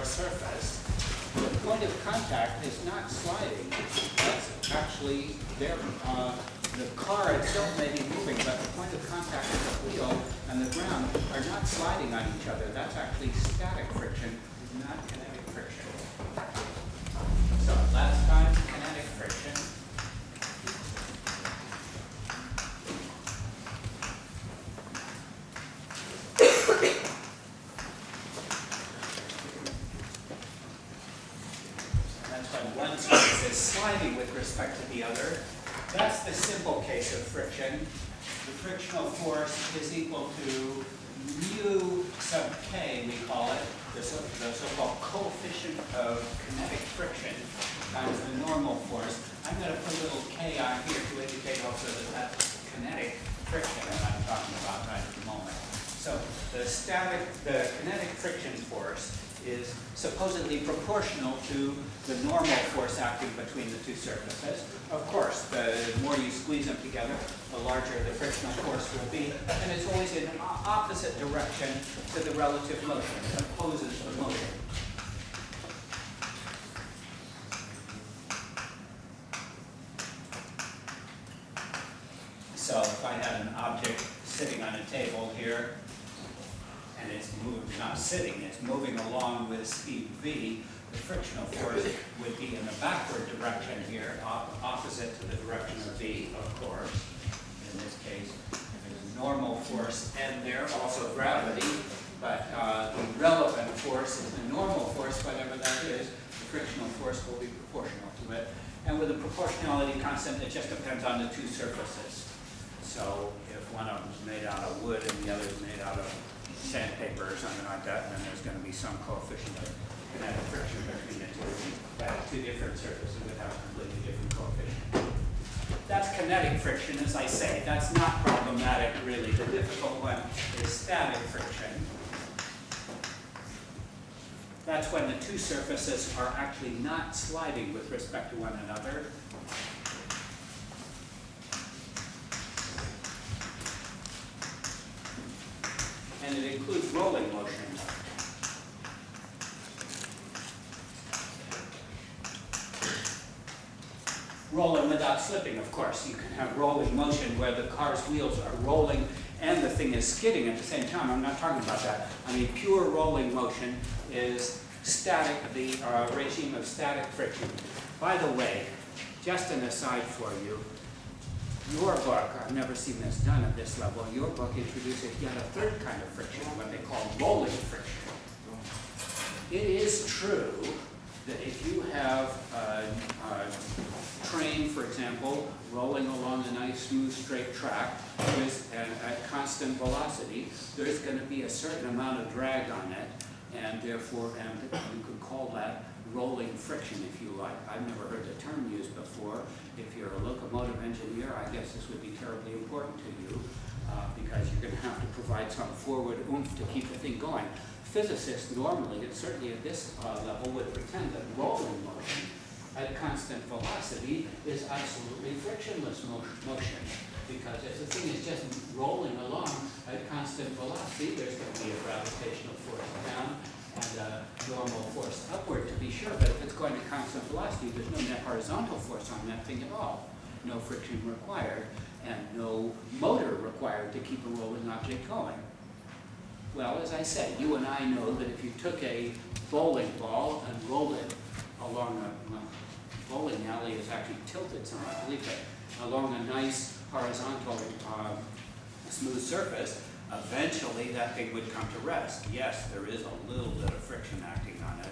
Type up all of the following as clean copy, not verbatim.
surface, the point of contact is not sliding. That's actually there. The car itself may be moving, but the point of contact of the wheel and the ground are not sliding on each other. That's actually static friction, not kinetic friction. So last time, kinetic friction. That's when one surface is sliding with respect to the other. That's the simple case of friction. The frictional force is equal to mu sub k, we call it, the so-called coefficient of kinetic friction times the normal force. I'm going to put a little k on here to indicate also that that's kinetic friction that I'm talking about right at the moment. So the kinetic friction force is supposedly proportional to the normal force acting between the two surfaces. Of course, the more you squeeze them together, the larger the frictional force will be, and it's always in an opposite direction to the relative motion. It opposes the motion. So if I had an object sitting on a table here, and it's not sitting, it's moving along with speed v, the frictional force would be in the backward direction here, opposite to the direction of v, of course. In this case, there's a normal force and there, also gravity, but the relevant force is the normal force, whatever that is. The frictional force will be proportional to it. And with a proportionality constant, it just depends on the two surfaces. So if one of them is made out of wood and the other is made out of sandpaper or something like that, then there's going to be some coefficient of kinetic friction between the two. But two different surfaces would have completely different coefficient. That's kinetic friction, as I say. That's not problematic, really. The difficult one is static friction. That's when the two surfaces are actually not sliding with respect to one another. And it includes rolling motion. Rolling without slipping, of course. You can have rolling motion where the car's wheels are rolling and the thing is skidding at the same time. I'm not talking about that. I mean, pure rolling motion is static, the regime of static friction. By the way, just an aside for you, your book, I've never seen this done at this level, your book introduces yet a third kind of friction, what they call rolling friction. It is true that if you have a train, for example, rolling along a nice, smooth, straight track with a constant velocity, there's going to be a certain amount of drag on it, and therefore, you could call that rolling friction, if you like. I've never heard the term used before. If you're a locomotive engineer, I guess this would be terribly important to you because you're going to have to provide some forward oomph to keep the thing going. Physicists normally, and certainly at this level, would pretend that rolling motion at constant velocity is absolutely frictionless motion. Because if the thing is just rolling along at constant velocity, there's going to be a gravitational force down and a normal force upward, to be sure. But if it's going to constant velocity, there's no net horizontal force on that thing at all. No friction required, and no motor required to keep a rolling object going. Well, as I said, you and I know that if you took a bowling ball and rolled it along a bowling alley is actually tilted somewhat, I believe it, along a nice horizontal smooth surface, eventually that thing would come to rest. Yes, there is a little bit of friction acting on it,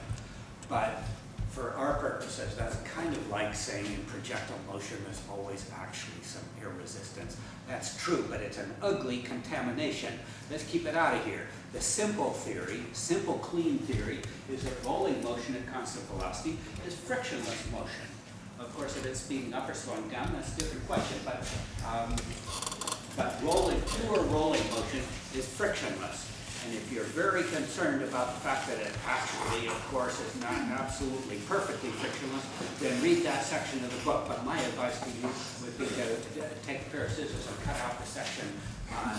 but for our purposes, that's kind of like saying in projectile motion there's always actually some air resistance. That's true, but it's an ugly contamination. Let's keep it out of here. The simple theory, simple clean theory, is that rolling motion at constant velocity is frictionless motion. Of course, if it's speeding up or slowing down, that's a different question, but pure rolling motion is frictionless. And if you're very concerned about the fact that it actually, of course, is not absolutely perfectly frictionless, then read that section of the book. But my advice to you would be to take a pair of scissors and cut out the section on,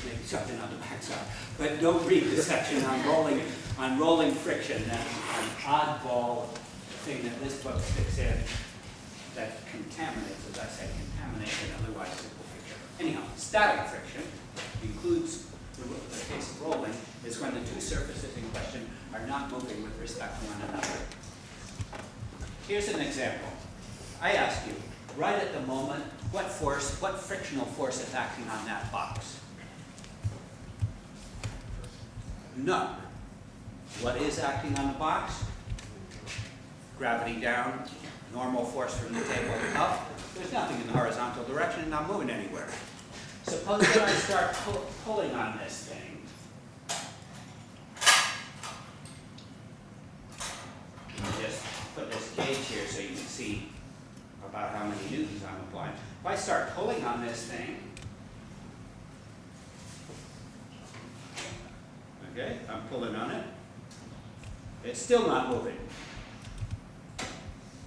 maybe something on the backside. But don't read the section on rolling friction. That's an oddball thing that this book sticks in that contaminates, as I say, contaminates an otherwise simple picture. Anyhow, static friction includes, in the case of rolling, is when the two surfaces in question are not moving with respect to one another. Here's an example. I ask you, right at the moment, what frictional force is acting on that box? None. What is acting on the box? Gravity down, normal force from the table up. There's nothing in the horizontal direction and not moving anywhere. Suppose that I start pulling on this thing. I'll just put this gauge here so you can see about how many newtons I'm applying. If I start pulling on this thing, okay, I'm pulling on it. It's still not moving.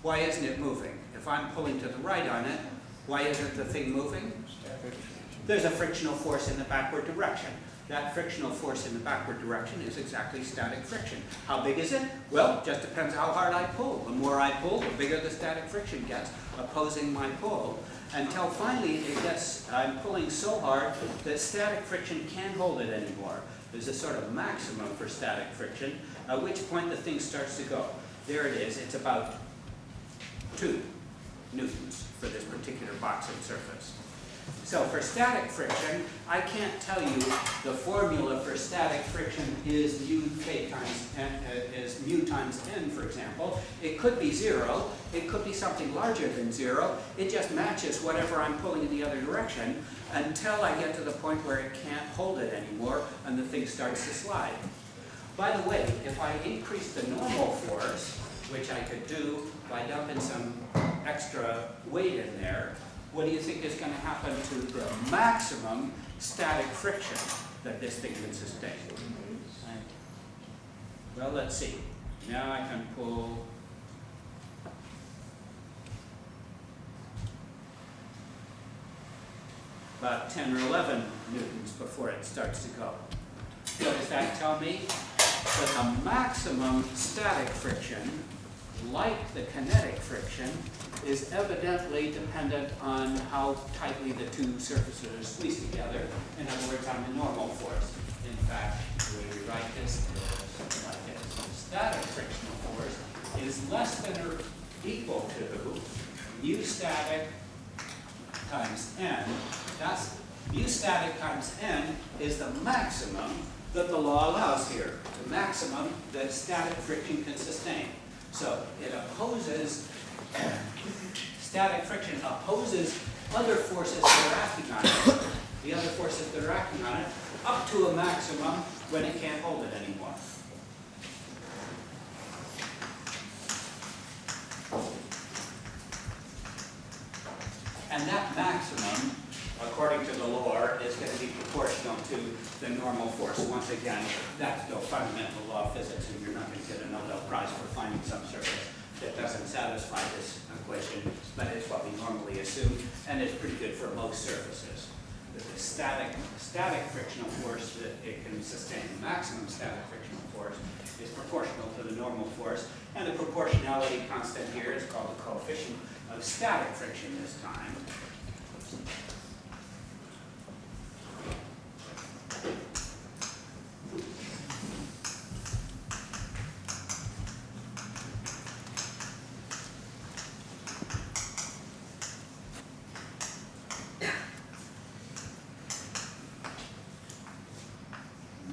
Why isn't it moving? If I'm pulling to the right on it, why isn't the thing moving? There's a frictional force in the backward direction. That frictional force in the backward direction is exactly static friction. How big is it? Well, just depends how hard I pull. The more I pull, the bigger the static friction gets, opposing my pull, until finally I'm pulling so hard that static friction can't hold it anymore. There's a sort of maximum for static friction, at which point the thing starts to go. There it is. It's about 2 newtons for this particular box and surface. So for static friction, I can't tell you the formula for static friction is mu times n, for example. It could be 0. It could be something larger than 0. It just matches whatever I'm pulling in the other direction until I get to the point where it can't hold it anymore and the thing starts to slide. By the way, if I increase the normal force, which I could do by dumping some extra weight in there, what do you think is going to happen to the maximum static friction that this thing can sustain? Well, let's see. Now I can pull about 10 or 11 newtons before it starts to go. What does that tell me? That the maximum static friction, like the kinetic friction, is evidently dependent on how tightly the two surfaces are squeezed together. In other words, on the normal force. In fact, the way we write this is something like this. Static frictional force is less than or equal to mu static times n. That's mu static times n is the maximum that the law allows here. The maximum that static friction can sustain. So it opposes, static friction opposes other forces that are acting on it, the other forces that are acting on it, up to a maximum when it can't hold it anymore. And that maximum, according to the law, is going to be proportional to the normal force. Once again, that's no fundamental law of physics, and you're not going to get a Nobel Prize for finding some surface that doesn't satisfy this equation, but it's what we normally assume, and it's pretty good for most surfaces. The static frictional force that it can sustain, the maximum static frictional force, is proportional to the normal force, and the proportionality constant here is called the coefficient of static friction this time.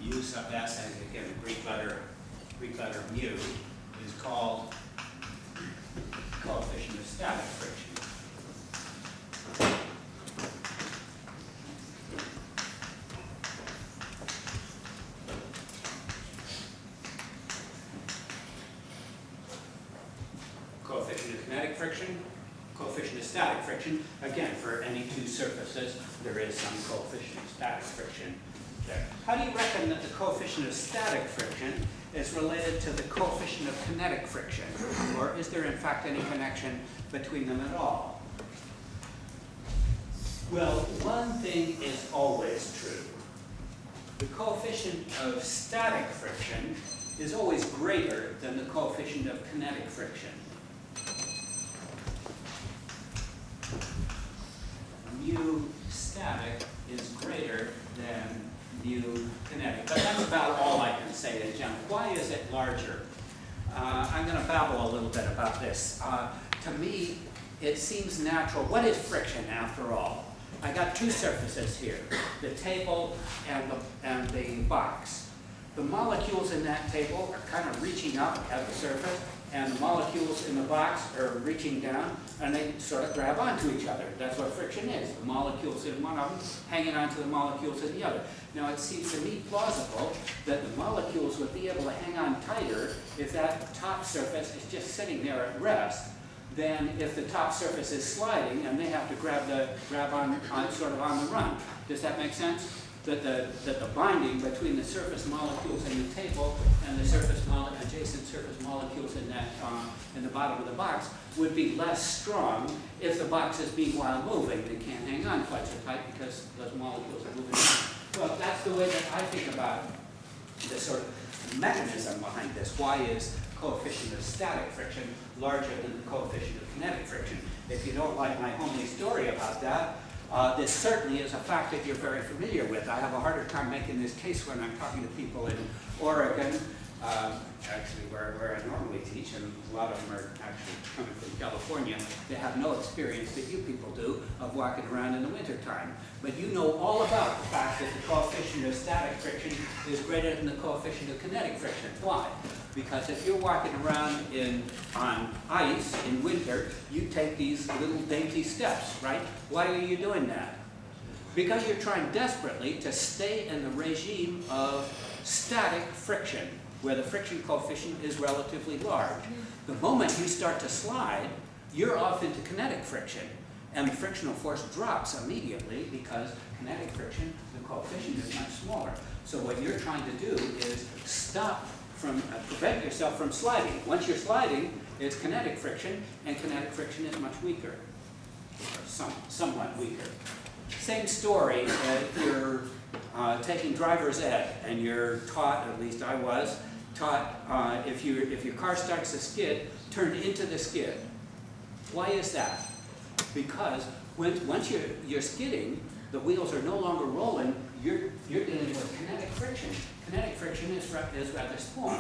Mu sub s, and again the Greek letter mu, is called coefficient of static friction. Coefficient of kinetic friction, coefficient of static friction. Again, for any two surfaces, there is some coefficient of static friction there. How do you reckon that the coefficient of static friction is related to the coefficient of kinetic friction? Or is there in fact any connection between them at all? Well, one thing is always true. The coefficient of static friction is always greater than the coefficient of kinetic friction. Mu static is greater than mu kinetic. But that's about all I can say in general. Why is it larger? I'm going to babble a little bit about this. To me, it seems natural. What is friction, after all? I got two surfaces here, the table and the box. The molecules in that table are kind of reaching up at the surface, and the molecules in the box are reaching down, and they sort of grab onto each other. That's what friction is. The molecules in one of them hanging onto the molecules in the other. Now, it seems to me plausible that the molecules would be able to hang on tighter if that top surface is just sitting there at rest, than if the top surface is sliding and they have to grab on sort of on the run. Does that make sense? That the binding between the surface molecules in the table and the adjacent surface molecules in the bottom of the box would be less strong if the box is meanwhile moving. They can't hang on quite so tight because those molecules are moving around. Well, that's the way that I think about the sort of mechanism behind this. Why is coefficient of static friction larger than the coefficient of kinetic friction? If you don't like my homely story about that, this certainly is a fact that you're very familiar with. I have a harder time making this case when I'm talking to people in Oregon, actually where I normally teach, and a lot of them are actually coming from California. They have no experience that you people do of walking around in the wintertime. But you know all about the fact that the coefficient of static friction is greater than the coefficient of kinetic friction. Why? Because if you're walking around on ice in winter, you take these little dainty steps, right? Why are you doing that? Because you're trying desperately to stay in the regime of static friction, where the friction coefficient is relatively large. The moment you start to slide, you're off into kinetic friction, and the frictional force drops immediately because kinetic friction, the coefficient is much smaller. So what you're trying to do is prevent yourself from sliding. Once you're sliding, it's kinetic friction, and kinetic friction is much weaker, or somewhat weaker. Same story if you're taking driver's ed, and you're taught, at least I was, taught if your car starts to skid, turn into the skid. Why is that? Because once you're skidding, the wheels are no longer rolling, you're dealing with kinetic friction. Kinetic friction is rather small.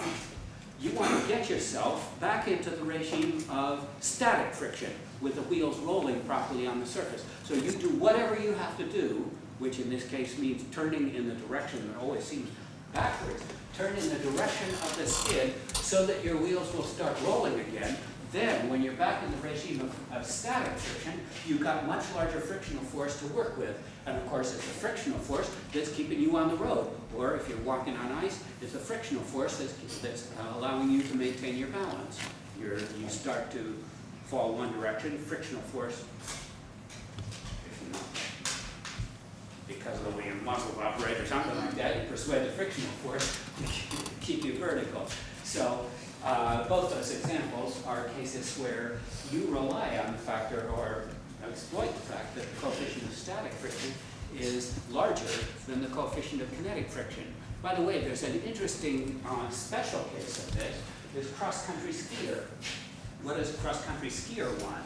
You want to get yourself back into the regime of static friction with the wheels rolling properly on the surface. So you do whatever you have to do, which in this case means turning in the direction that always seems backwards, turn in the direction of the skid so that your wheels will start rolling again. Then, when you're back in the regime of static friction, you've got much larger frictional force to work with. And of course, it's the frictional force that's keeping you on the road. Or if you're walking on ice, it's the frictional force that's allowing you to maintain your balance. You start to fall one direction, frictional force, because of the way your muscles operate or something like that, you persuade the frictional force to keep you vertical. So both those examples are cases where you rely on the factor or exploit the fact that the coefficient of static friction is larger than the coefficient of kinetic friction. By the way, there's an interesting special case of this, is cross-country skier. What does a cross-country skier want?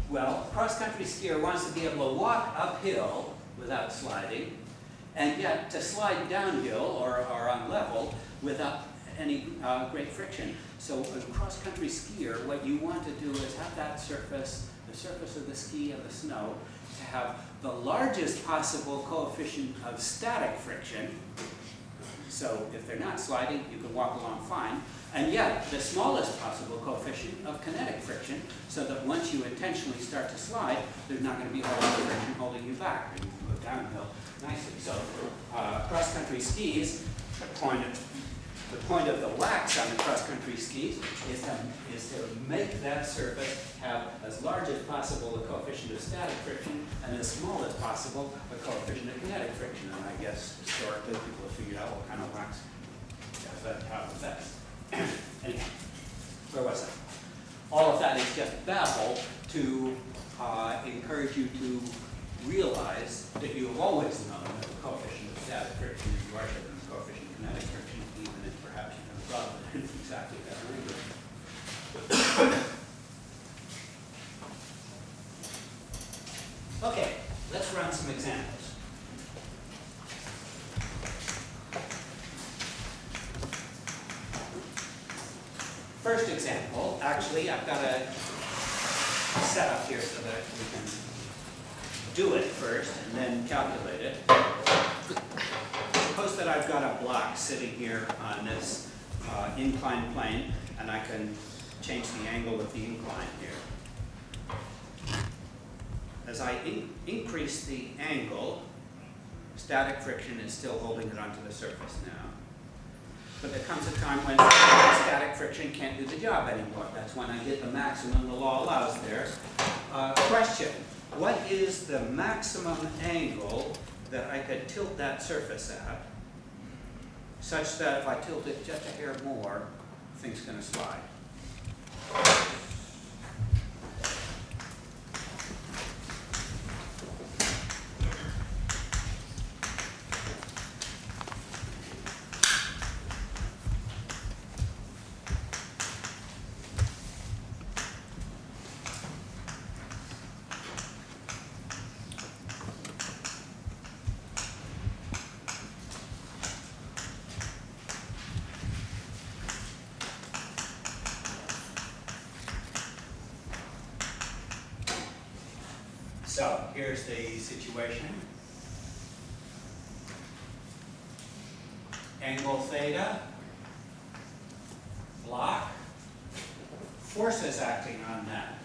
Well, a cross-country skier wants to be able to walk uphill without sliding, and yet to slide downhill or on level without any great friction. So a cross-country skier, what you want to do is have that surface, the surface of the ski and the snow, to have the largest possible coefficient of static friction. So if they're not sliding, you can walk along fine. And yet, the smallest possible coefficient of kinetic friction, so that once you intentionally start to slide, there's not going to be a whole lot of friction holding you back, and you can go downhill nicely. So cross-country skis, the point The point of the wax on the cross-country skis is to make that surface have as large as possible a coefficient of static friction and as small as possible a coefficient of kinetic friction. And I guess historically people have figured out what kind of wax has that type of effect. Anyhow, where was I? All of that is just babble to encourage you to realize that you have always known that the coefficient of static friction is larger than the coefficient of kinetic friction, even if perhaps you never thought of it exactly that way. Okay, let's run some examples. First example, actually, I've got a setup here so that we can do it first and then calculate it. Suppose that I've got a block sitting here on this inclined plane, and I can change the angle of the incline here. As I increase the angle, static friction is still holding it onto the surface now. But there comes a time when static friction can't do the job anymore. That's when I hit the maximum the law allows there. Question, what is the maximum angle that I could tilt that surface at, such that if I tilt it just a hair more, things are going to slide? So here's the situation. Angle theta, block, forces acting on that.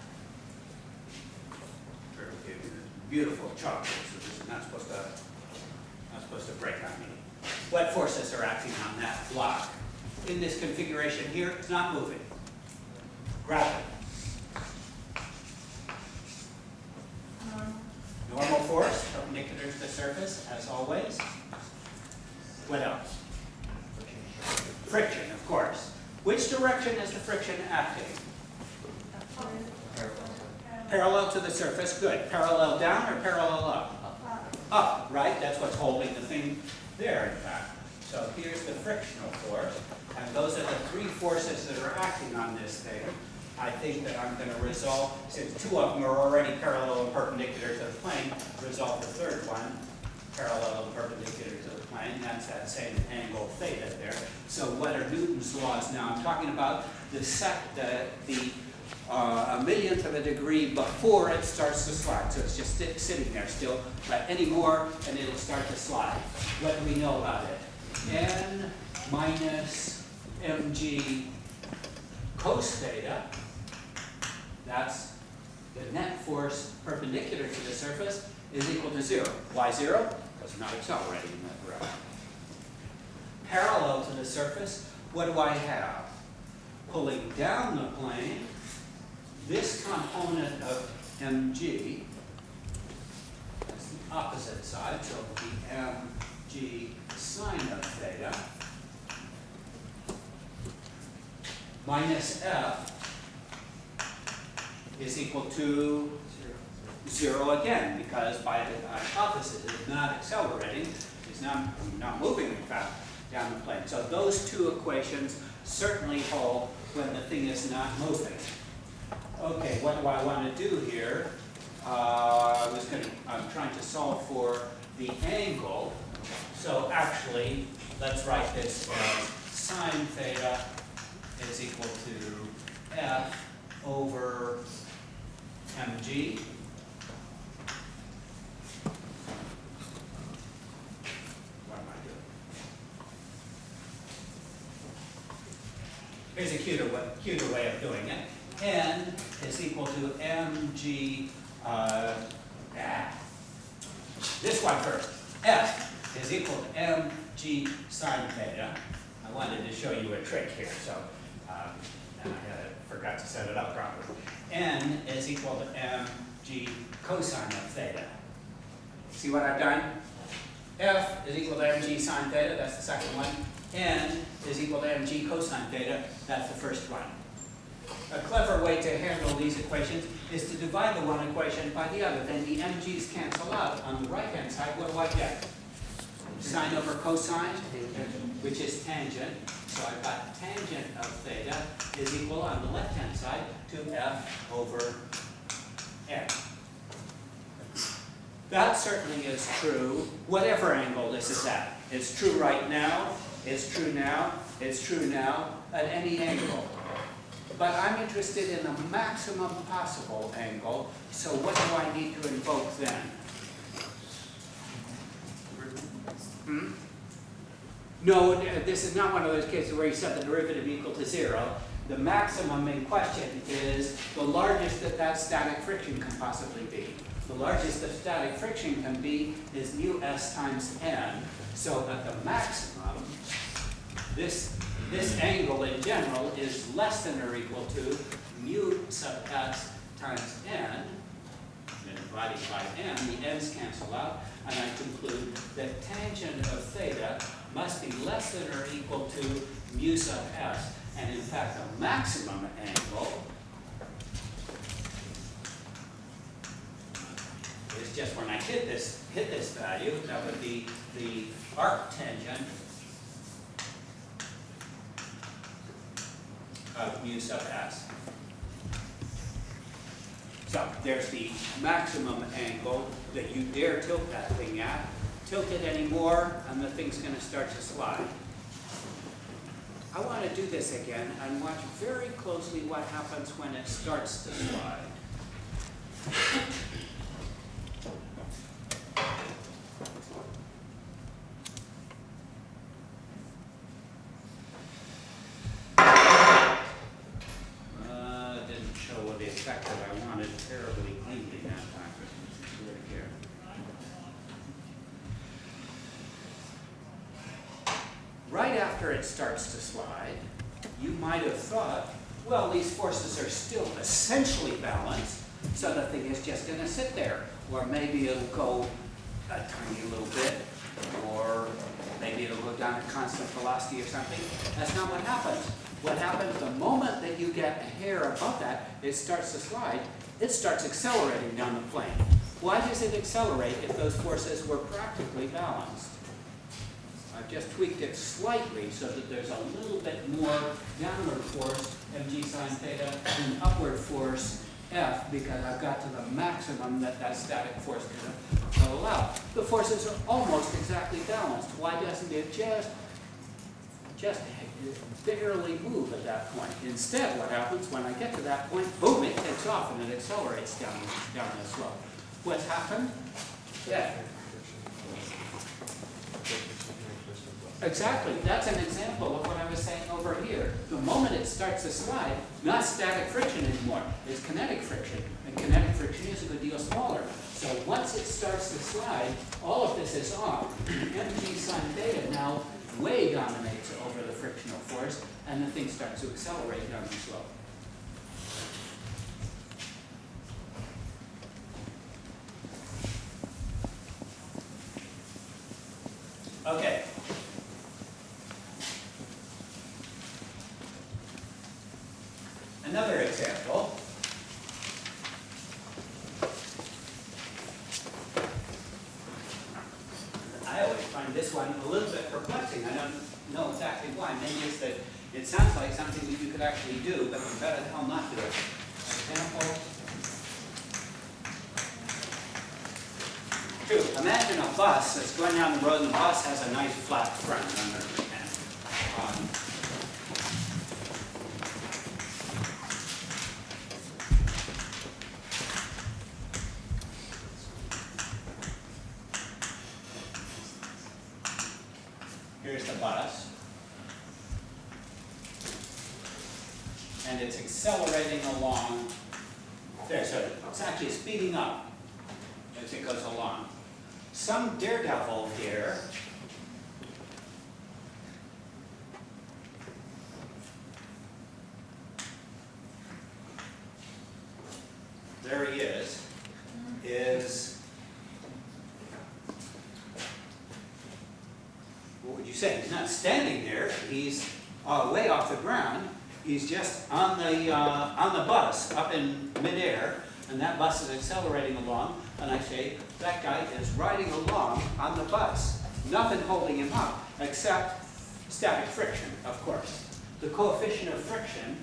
Beautiful chocolate, so this is not supposed to break on me. What forces are acting on that block? In this configuration here, it's not moving. Gravity. Normal force, perpendicular to the surface, as always. What else? Friction, of course. Which direction is the friction acting? Parallel to the surface, good. Parallel down or parallel up? Up, right? That's what's holding the thing there, in fact. So here's the frictional force, and those are the three forces that are acting on this thing. I think that I'm going to resolve, since two of them are already parallel and perpendicular to the plane, resolve the third one, parallel and perpendicular to the plane. That's that same angle theta there. So what are Newton's laws now? I'm talking about a millionth of a degree before it starts to slide. So it's just sitting there still, but any more and it'll start to slide. What do we know about it? N minus mg cos theta. That's the net force perpendicular to the surface is equal to 0. Why 0? Because we're not accelerating in that direction. Parallel to the surface, what do I have? Pulling down the plane, this component of mg, that's the opposite side, so it'll be mg sine of theta, minus f is equal to 0 again, because by the opposite, it's not accelerating, it's not moving, in fact, down the plane. So those two equations certainly hold when the thing is not moving. Okay, what do I want to do here? I'm trying to solve for the angle. So actually, let's write this as sine theta is equal to f over mg. What am I doing? Here's a cuter way of doing it. N is equal to mg, this one first. F is equal to mg sine theta. I wanted to show you a trick here, so, and I forgot to set it up properly. N is equal to mg cosine of theta. See what I've done? F is equal to mg sine theta, that's the second one. N is equal to mg cosine theta, that's the first one. A clever way to handle these equations is to divide the one equation by the other. Then the mg's cancel out. On the right-hand side, what do I get? Sine over cosine, which is tangent. So I've got tangent of theta is equal, on the left-hand side, to f over n. That certainly is true, whatever angle this is at. It's true right now, it's true now, it's true now, at any angle. But I'm interested in the maximum possible angle, so what do I need to invoke then? No, this is not one of those cases where you set the derivative equal to 0. The maximum in question is the largest that static friction can possibly be. The largest that static friction can be is mu s times n, so that the maximum, this angle in general is less than or equal to mu sub s times n, and divided by n, the n's cancel out, and I conclude that tangent of theta must be less than or equal to mu sub s, and in fact the maximum angle is just when I hit this value, that would be the arctangent of mu sub s. So there's the maximum angle that you dare tilt that thing at. Tilt it anymore, and the thing's going to start to slide. I want to do this again and watch very closely what happens when it starts to slide. Didn't show the effect that I wanted terribly cleanly that time. Right here. Right after it starts to slide, you might have thought, well, these forces are still essentially balanced, so the thing is just going to sit there. Or maybe it'll go a tiny little bit, or maybe it'll go down at constant velocity or something. That's not what happens. What happens the moment that you get a hair above that, it starts to slide, it starts accelerating down the plane. Why does it accelerate if those forces were practically balanced? I've just tweaked it slightly so that there's a little bit more downward force, mg sine theta, and upward force, F, because I've got to the maximum that static force can allow. The forces are almost exactly balanced. Why doesn't it just barely move at that point? Instead, what happens when I get to that point, boom, it takes off and it accelerates down the slope. What's happened? Yeah. Exactly. That's an example of what I was saying over here. The moment it starts to slide, not static friction anymore, it's kinetic friction. And kinetic friction is a good deal smaller. So once it starts to slide, all of this is off. mg sine theta now way dominates over the frictional force, and the thing starts to accelerate down the slope. Okay. Another example. I always find this one a little bit perplexing. I don't know exactly why. Maybe it's that it sounds like something that you could actually do, but you better hell not do it. Example 2. Imagine a bus that's going down the road, and the bus has a nice flat front. Here's the bus. And it's accelerating along there. So it's actually speeding up as it goes along. Some daredevil here say, he's not standing there, he's way off the ground, he's just on the bus, up in midair, and that bus is accelerating along, and I say, that guy is riding along on the bus. Nothing holding him up, except static friction, of course. The coefficient of friction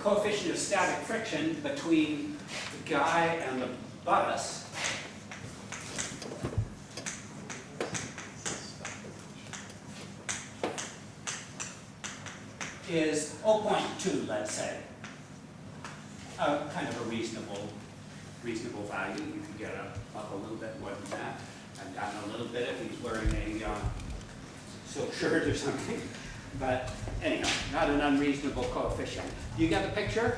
of static friction between the guy and the bus is 0.2, let's say. Kind of a reasonable value. You can get up a little bit more than that, and down a little bit if he's wearing a silk shirt or something. But anyhow, not an unreasonable coefficient. You get the picture?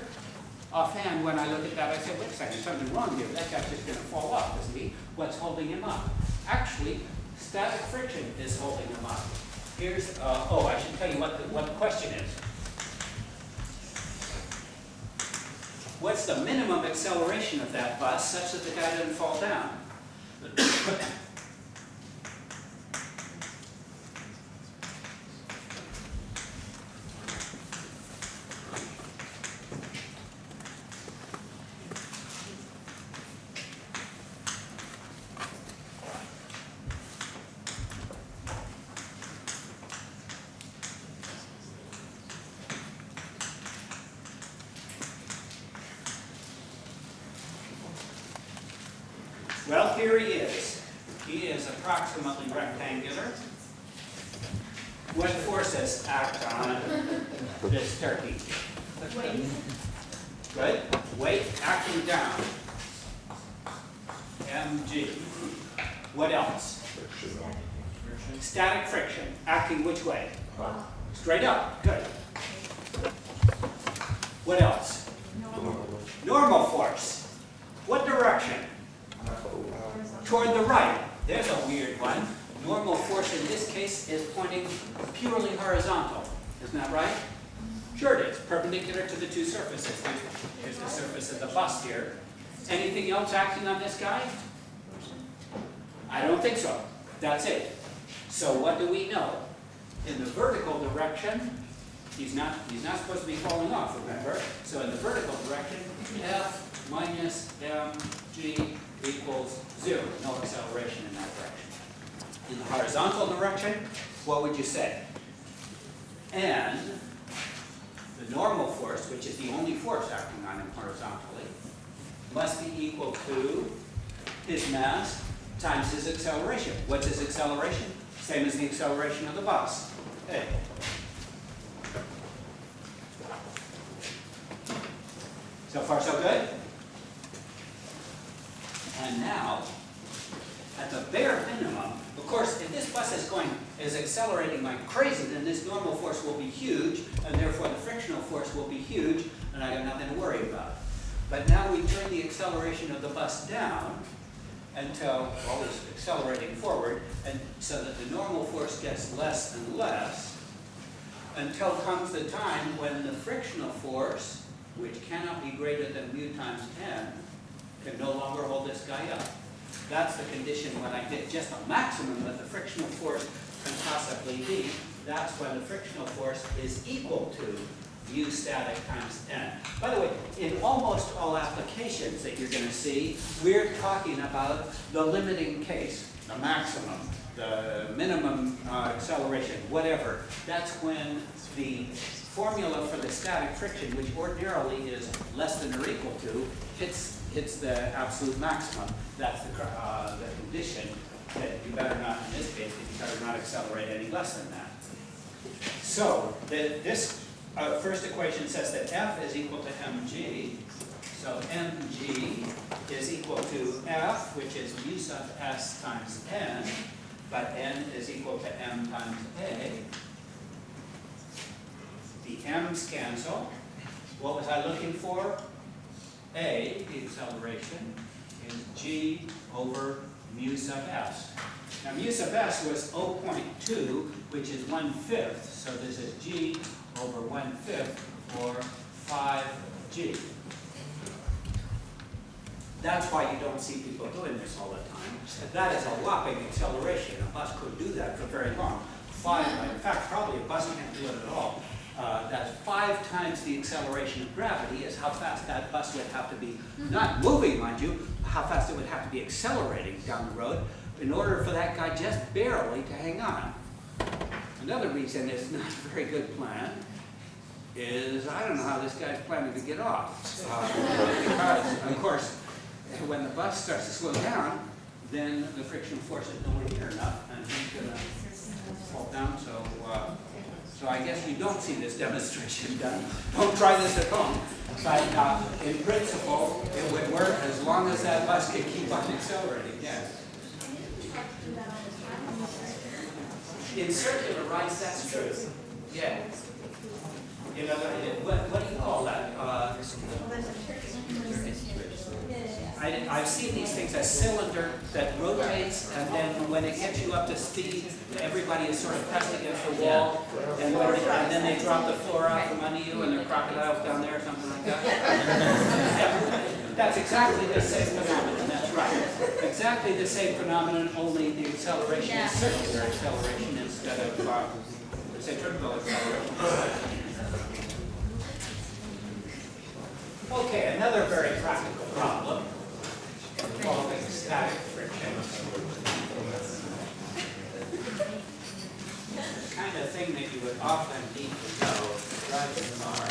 Offhand, when I look at that, I say, wait a second, there's something wrong here. That guy's just going to fall off, isn't he? What's holding him up? Actually, static friction is holding him up. Here's, I should tell you what the question is. What's the minimum acceleration of that bus such that the guy doesn't fall down? Well, here he is. He is approximately rectangular. What forces act on this turkey? Weight. Good. Weight acting down. mg. What else? Static friction. Acting which way? Straight up. Good. What else? Normal force. What direction? Toward the right. There's a weird one. Normal force in this case is pointing purely horizontal. Isn't that right? Sure it is. Perpendicular to the two surfaces. Here's the surface of the bus here. Anything else acting on this guy? I don't think so. That's it. So what do we know? In the vertical direction, he's not supposed to be falling off, remember? So in the vertical direction, F minus mg equals 0. No acceleration in that direction. In the horizontal direction, what would you say? And the normal force, which is the only force acting on him horizontally, must be equal to his mass times his acceleration. What's his acceleration? Same as the acceleration of the bus. A. So far, so good? And now, at the bare minimum, of course, if this bus is accelerating like crazy, then this normal force will be huge, and therefore the frictional force will be huge, and I got nothing to worry about. But now we turn the acceleration of the bus down until, well, it's accelerating forward, and so that the normal force gets less and less, until comes the time when the frictional force, which cannot be greater than mu times n, can no longer hold this guy up. That's the condition when I get just a maximum that the frictional force can possibly be. That's when the frictional force is equal to mu static times n. By the way, in almost all applications that you're going to see, we're talking about the limiting case, the maximum, the minimum acceleration, whatever. That's when the formula for the static friction, which ordinarily is less than or equal to, hits the absolute maximum. That's the condition that you better not, in this case, you better not accelerate any less than that. So this first equation says that F is equal to mg. So mg is equal to F, which is mu sub s times n, but n is equal to m times a. The m's cancel. What was I looking for? A, the acceleration, is g over mu sub s. Now mu sub s was 0.2, which is 1/5, so this is g over 1/5, or 5g. That's why you don't see people doing this all the time. That is a whopping acceleration. A bus could do that for very long. In fact, probably a bus can't do it at all. That's 5 times the acceleration of gravity is how fast that bus would have to be, not moving, mind you, how fast it would have to be accelerating down the road in order for that guy just barely to hang on. Another reason it's not a very good plan is I don't know how this guy's planning to get off. Because, of course, when the bus starts to slow down, then the friction force is nowhere near enough, and he's going to fall down. So I guess you don't see this demonstration done. Don't try this at home. But in principle, it would work as long as that bus can keep on accelerating. Yes. In circular rides, that's true. Yeah. You know, what do you call that? I've seen these things, a cylinder that rotates, and then when it gets you up to speed, everybody is sort of pressed against the wall, and then they drop the floor out from under you, and there are crocodiles down there or something like that. Yeah. That's exactly the same phenomenon, that's right. Exactly the same phenomenon, only the acceleration is circular acceleration instead of centrifugal acceleration. Okay, another very practical problem involving static friction. The kind of thing that you would often need to know to drive a car.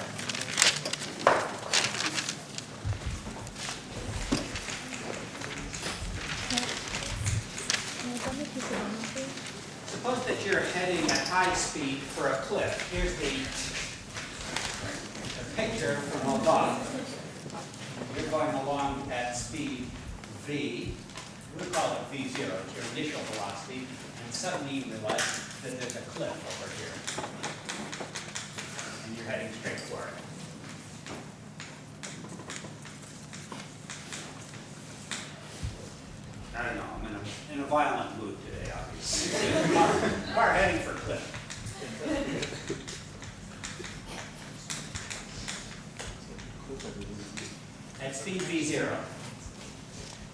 Suppose that you're heading at high speed for a cliff. Here's the picture from above. You're going along at speed v. We call it v0, it's your initial velocity, and suddenly you realize that there's a cliff over here. And you're heading straight for it. I don't know, I'm in a violent mood today, obviously. Car heading for cliff. At speed v0.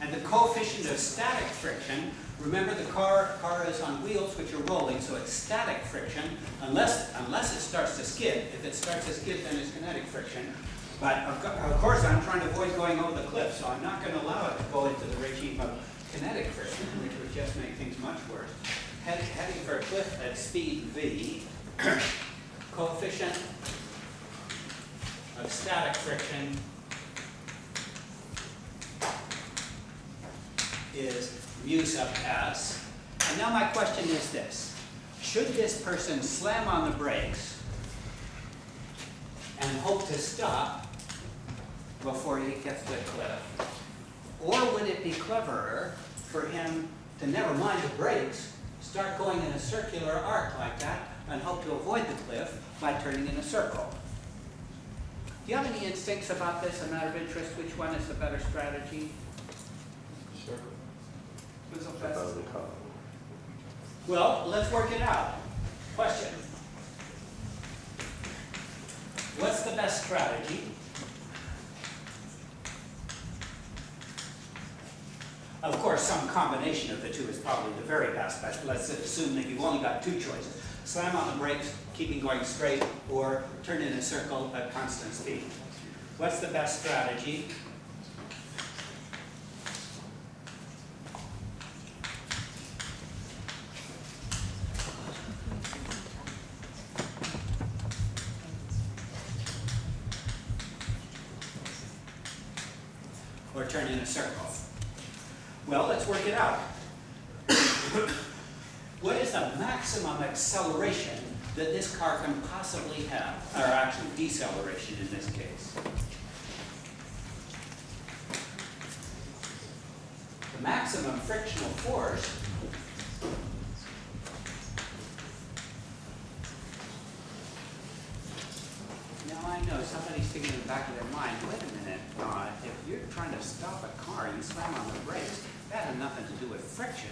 And the coefficient of static friction, remember the car is on wheels which are rolling, so it's static friction, unless it starts to skid. If it starts to skid, then it's kinetic friction. But of course, I'm trying to avoid going over the cliff, so I'm not going to allow it to go into the regime of kinetic friction, which would just make things much worse. Heading for a cliff at speed v, coefficient of static friction is mu sub s. And now my question is this. Should this person slam on the brakes and hope to stop before he gets to the cliff? Or would it be cleverer for him to never mind the brakes, start going in a circular arc like that, and hope to avoid the cliff by turning in a circle? Do you have any instincts about this, a matter of interest? Which one is the better strategy? Sure. Who's the best? Well, let's work it out. Question. What's the best strategy? Of course, some combination of the two is probably the very best, but let's assume that you've only got two choices. Slam on the brakes, keeping going straight, or turn in a circle at constant speed. What's the best strategy? Or turn in a circle? Well, let's work it out. What is the maximum acceleration that this car can possibly have? Or actually deceleration in this case. The maximum frictional force now I know somebody's thinking in the back of their mind, wait a minute, if you're trying to stop a car, you slam on the brakes, that has nothing to do with friction,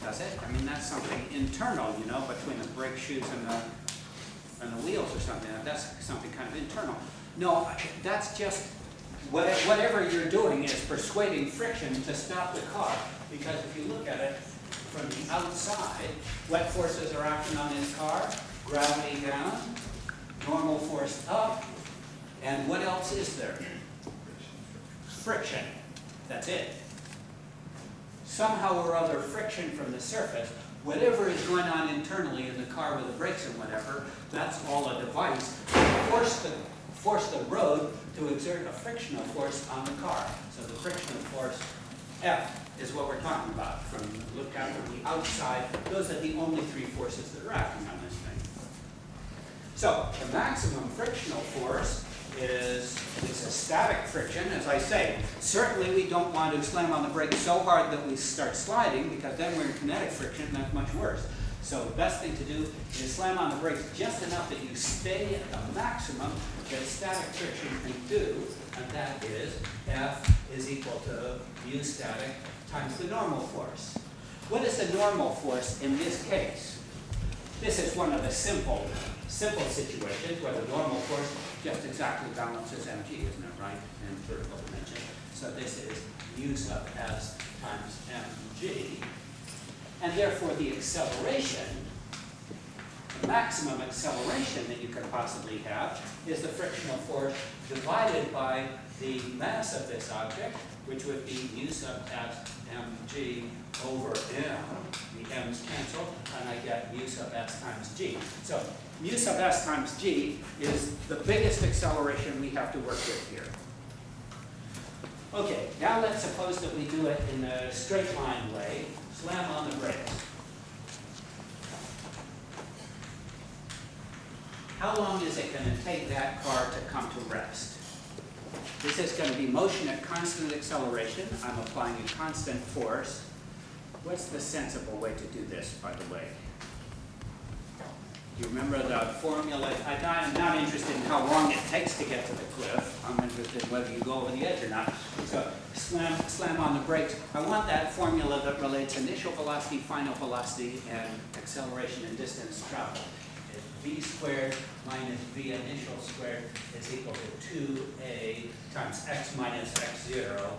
does it? I mean, that's something internal, you know, between the brake shoes and the wheels or something. That's something kind of internal. No, that's just whatever you're doing is persuading friction to stop the car. Because if you look at it from the outside, what forces are acting on this car? Gravity down, normal force up, and what else is there? Friction. That's it. Somehow or other, friction from the surface, whatever is going on internally in the car with the brakes and whatever, that's all a device to force the road to exert a frictional force on the car. So the frictional force, F, is what we're talking about. From look out from the outside, those are the only three forces that are acting on this thing. So the maximum frictional force is a static friction, as I say. Certainly we don't want to slam on the brakes so hard that we start sliding, because then we're in kinetic friction, and that's much worse. So the best thing to do is slam on the brakes just enough that you stay at the maximum that static friction can do, and that is F is equal to mu static times the normal force. What is the normal force in this case? This is one of the simple situations where the normal force just exactly balances mg, isn't it, right, in vertical dimension? So this is mu sub s times mg, and therefore the acceleration, the maximum acceleration that you could possibly have is the frictional force divided by the mass of this object, which would be mu sub s mg over m. The m's cancel, and I get mu sub s times g. So mu sub s times g is the biggest acceleration we have to work with here. Okay, now let's suppose that we do it in a straight line way. Slam on the brakes. How long is it going to take that car to come to rest? This is going to be motion at constant acceleration. I'm applying a constant force. What's the sensible way to do this, by the way? Do you remember the formula? I'm not interested in how long it takes to get to the cliff. I'm interested in whether you go over the edge or not. So slam on the brakes. I want that formula that relates initial velocity, final velocity, and acceleration and distance traveled. V squared minus V initial squared is equal to 2a times x minus x0,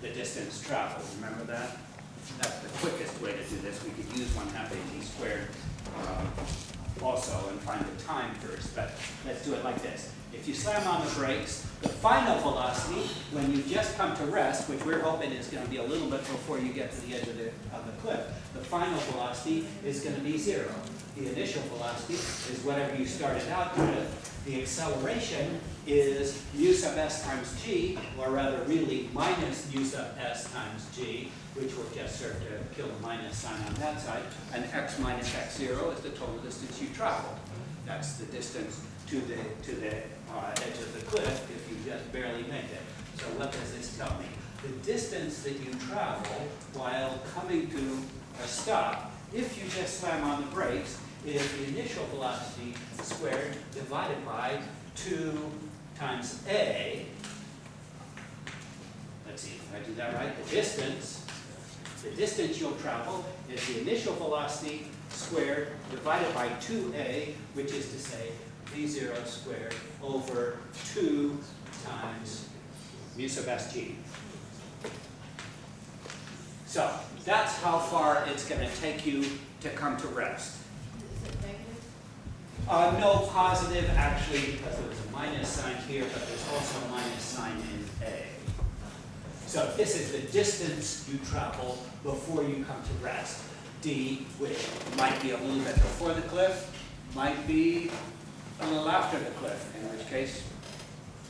the distance traveled. Remember that? That's the quickest way to do this. We could use 1/2 a v squared also and find the time first, but let's do it like this. If you slam on the brakes, the final velocity, when you just come to rest, which we're hoping is going to be a little bit before you get to the edge of the cliff, the final velocity is going to be 0. The initial velocity is whatever you started out with. The acceleration is mu sub s times g, or rather really minus mu sub s times g, which will just serve to kill the minus sign on that side. And x minus x0 is the total distance you traveled. That's the distance to the edge of the cliff if you just barely make it. So what does this tell me? The distance that you travel while coming to a stop, if you just slam on the brakes, is the initial velocity squared divided by 2 times a. Let's see if I do that right. The distance you'll travel is the initial velocity squared divided by 2a, which is to say v0 squared over 2 times mu sub sg. So that's how far it's going to take you to come to rest. Is it negative? No, positive actually, because there was a minus sign here, but there's also a minus sign in A. So this is the distance you travel before you come to rest. D, which might be a little bit before the cliff, might be a little after the cliff, in which case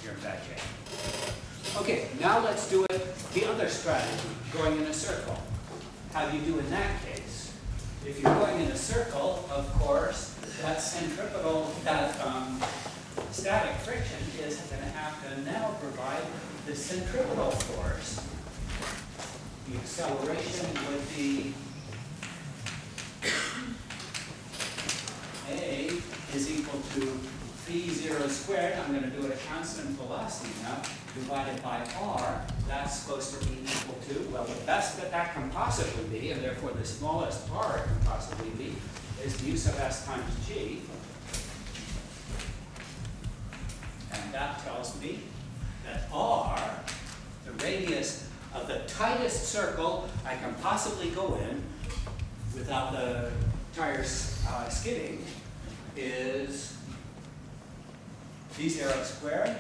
you're in bad shape. Okay, now let's do it the other strategy, going in a circle. How do you do in that case? If you're going in a circle, of course, that centripetal, that static friction is going to have to now provide the centripetal force. The acceleration would be A is equal to v0 squared, I'm going to do it at constant velocity now, divided by r. That's supposed to be equal to, well, the best that can possibly be, and therefore the smallest r it can possibly be, is mu sub s times g. And that tells me that R, the radius of the tightest circle I can possibly go in without the tires skidding, is V0 squared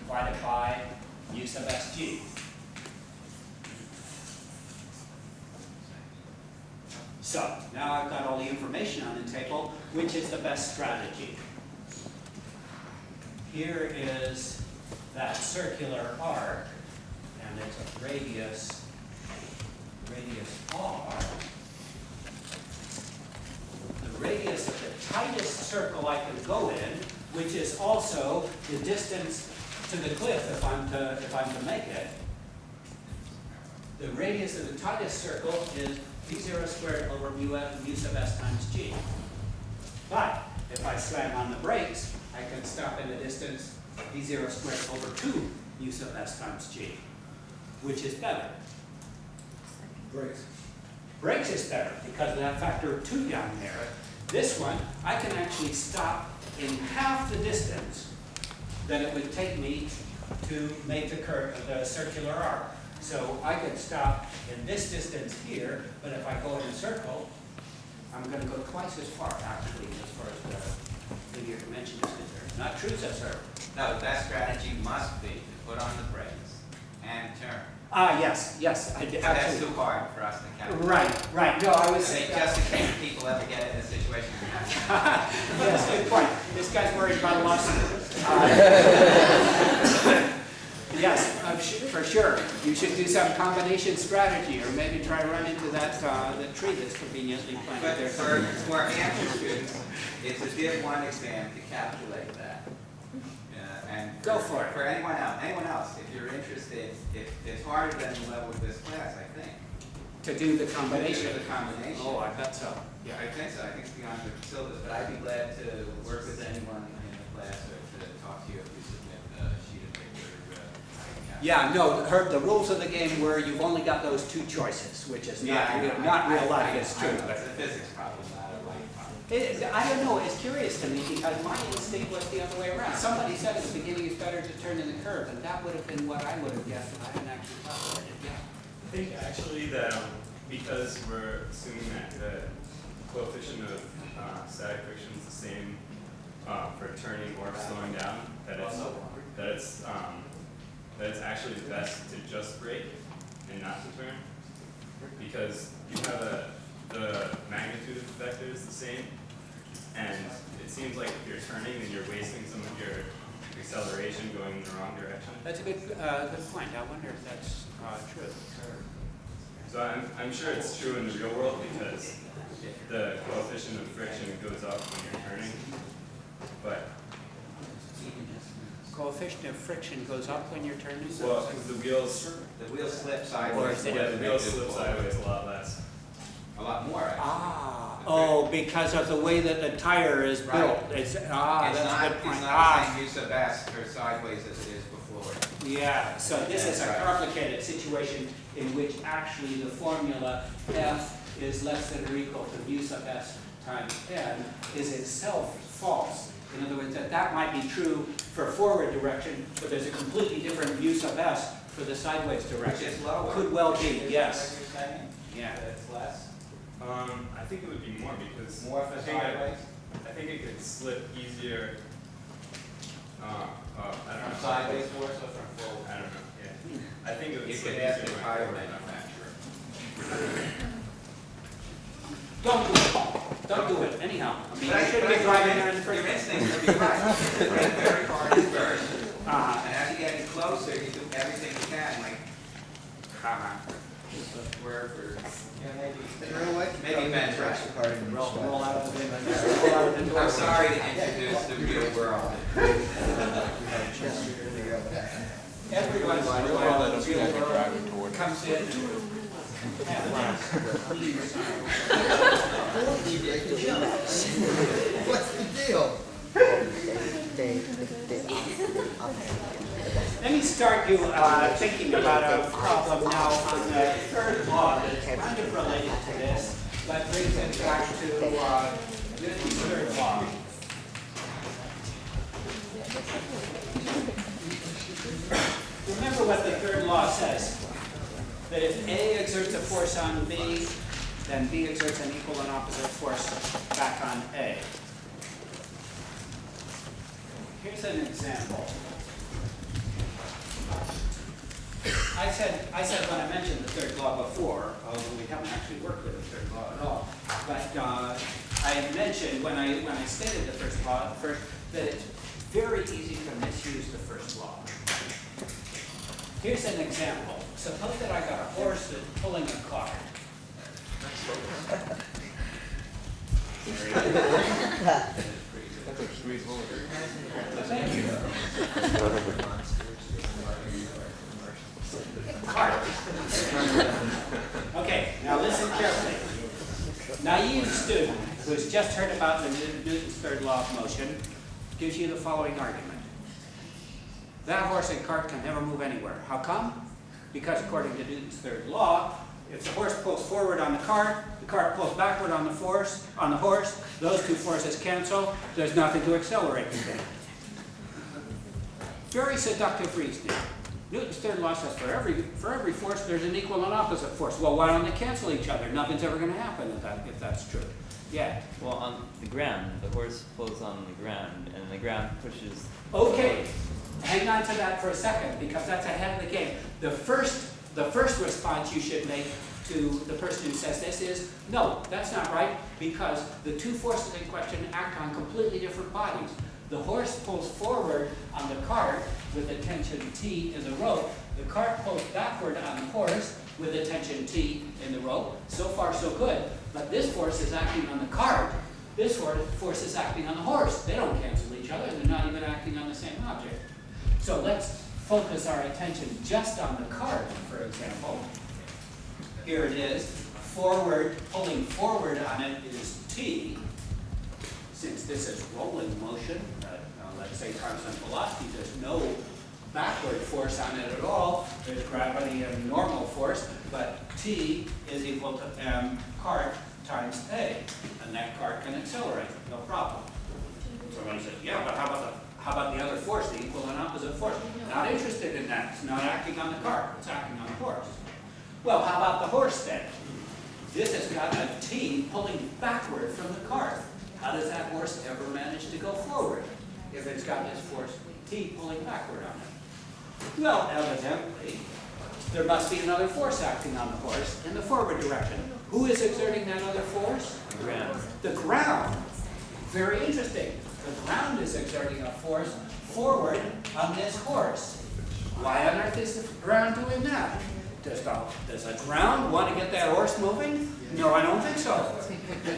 divided by mu sub sg. So now I've got all the information on the table. Which is the best strategy? Here is that circular arc, and it's a radius r. The radius of the tightest circle I can go in, which is also the distance to the cliff if I'm to make it. The radius of the tightest circle is V0 squared over mu sub s times g. But if I slam on the brakes, I can stop in a distance V0 squared over 2 mu sub s times g. Which is better? Brakes. Brakes is better because of that factor of 2 down there. This one, I can actually stop in half the distance that it would take me to make the circular arc. So I could stop in this distance here, but if I go in a circle, I'm going to go twice as far, actually, as far as the linear dimension is concerned. Not true, sir. No, the best strategy must be to put on the brakes and turn. Yes. But that's too hard for us to calculate. Right. No, I was I mean, just in case people ever get in a situation. Yes, good point. This guy's worried about a lawsuit. Yes, for sure. You should do some combination strategy, or maybe try to run into that the tree that's conveniently planted But there. for amateur students, it's a Div 1 exam to calculate that. And Go for it. For anyone else, if you're interested, it's harder than the level of this class, I think. To do the combination. To do the combination. Oh, I bet so. Yeah, I think so. I think it's beyond the syllabus, but I'd be glad to work with anyone in the class or to talk to you if you submit a sheet of paper. Yeah, no, the rules of the game were you've only got those 2 choices, which is not real life, it's true. It's a physics problem, not a life problem. I don't know, it's curious to me because my instinct was the other way around. Somebody said at the beginning it's better to turn in the curve, and that would have been what I would have guessed if I hadn't actually calculated it. Yeah. I think actually that because we're assuming that the coefficient of static friction is the same for turning or slowing down, that it's actually best to just brake and not to turn, because you have the magnitude of the vector is the same, and it seems like if you're turning, then you're wasting some of your acceleration going in the wrong direction. That's a good point. I wonder if that's true. So I'm sure it's true in the real world because the coefficient of friction goes up when you're turning, but Coefficient of friction goes up when you're turning? well, because the wheels slip Or sideways. is it- yeah, the wheels slip sideways a lot less. A lot more, actually. Because of the way that the tire is built. Right. That's It's a not, good point. it's not the same use of S for sideways as it is before. Yeah, so this is a That's right. complicated situation in which actually the formula F is less than or equal to mu sub S times N is itself false. In other words, that might be true for forward direction, but there's a completely different mu sub S for the sideways Which direction. is lower. Could well be, Is that yes. what you're saying? Yeah. That it's less? I think it would be more because More for I think sideways? I think it could slip easier. I don't From know. sideways force or from forward? I don't know. Yeah. I think it would You slip could ask easier the when tire forward. manufacturer. Don't do it. Don't do it. Anyhow, I mean, you shouldn't be But driving there in the your first place. instincts would be right. You hit very hard at first, Uh-huh. and as you get closer, you do everything you can, like, wherever. Maybe Ben, right? Roll out of the roll out of the door. I'm sorry to introduce the real world. Everyone comes in and has clean sign. What's the deal? Let me start you thinking about a problem now on the third law that's kind of related to this, but brings it back to Newton's third law. Remember what the third law says, that if A exerts a force on B, then B exerts an equal and opposite force back on A. Here's an example. I said when I mentioned the third law before, although we haven't actually worked with the third law at all, but I mentioned when I stated the first law first that it's very easy to misuse the first law. Here's an example. Suppose that I got a horse that's pulling a cart. Thank you. Cart. Okay, now listen carefully. Naive student who's just heard about the Newton's third law of motion gives you the following argument. That horse and cart can never move anywhere. How come? Because according to Newton's third law, if the horse pulls forward on the cart pulls backward on the horse, those two forces cancel, there's nothing to accelerate the thing. Very seductive reasoning. Newton's third law says for every force there's an equal and opposite force. Well, why don't they cancel each other? Nothing's ever going to happen if that's true. Yeah. Well, on the ground, the horse pulls on the ground, and the ground pushes. Okay, hang on to that for a second, because that's ahead of the game. The first response you should make to the person who says this is, no, that's not right, because the two forces in question act on completely different bodies. The horse pulls forward on the cart with a tension T in the rope. The cart pulls backward on the horse with a tension T in the rope. So far, so good. But this force is acting on the cart. This force is acting on the horse. They don't cancel each other. They're not even acting on the same object. So let's focus our attention just on the cart, for example. Here it is. Forward, pulling forward on it is T. Since this is rolling motion, let's say constant velocity, there's no backward force on it at all. There's gravity and normal force, but T is equal to M cart times A, and that cart can accelerate, no problem. Somebody says, yeah, but how about the other force, the equal and opposite force? Not interested in that. It's not acting on the cart, it's acting on the horse. Well, how about the horse then? This has got a T pulling backward from the cart. How does that horse ever manage to go forward if it's got this force T pulling backward on it? Well, evidently, there must be another force acting on the horse in the forward direction. Who is exerting that other force? The ground. The ground. Very interesting. The ground is exerting a force forward on this horse. Why on earth is the ground doing that? Does the ground want to get that horse moving? No, I don't think so.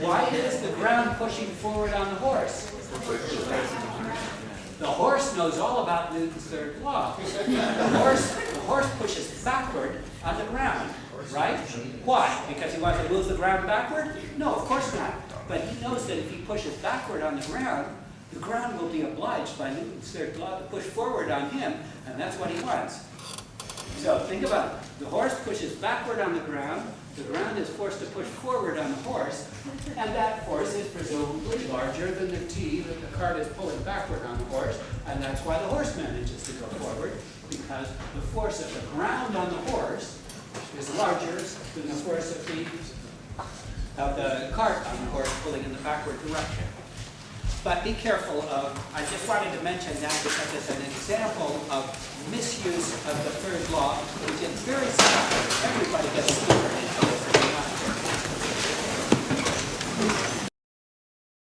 Why is the ground pushing forward on the horse? The horse knows all about Newton's third law. The horse pushes backward on the ground, right? Why? Because he wants to move the ground backward? No, of course not. But he knows that if he pushes backward on the ground will be obliged by Newton's third law to push forward on him, and that's what he wants. So think about it. The horse pushes backward on the ground is forced to push forward on the horse, and that force is presumably larger than the T that the cart is pulling backward on the horse, and that's why the horse manages to go forward, because the force of the ground on the horse is larger than the force of the cart on the horse pulling in the backward direction. But be careful of, I just wanted to mention that because it's an example of misuse of the third law, which is very simple. Everybody gets a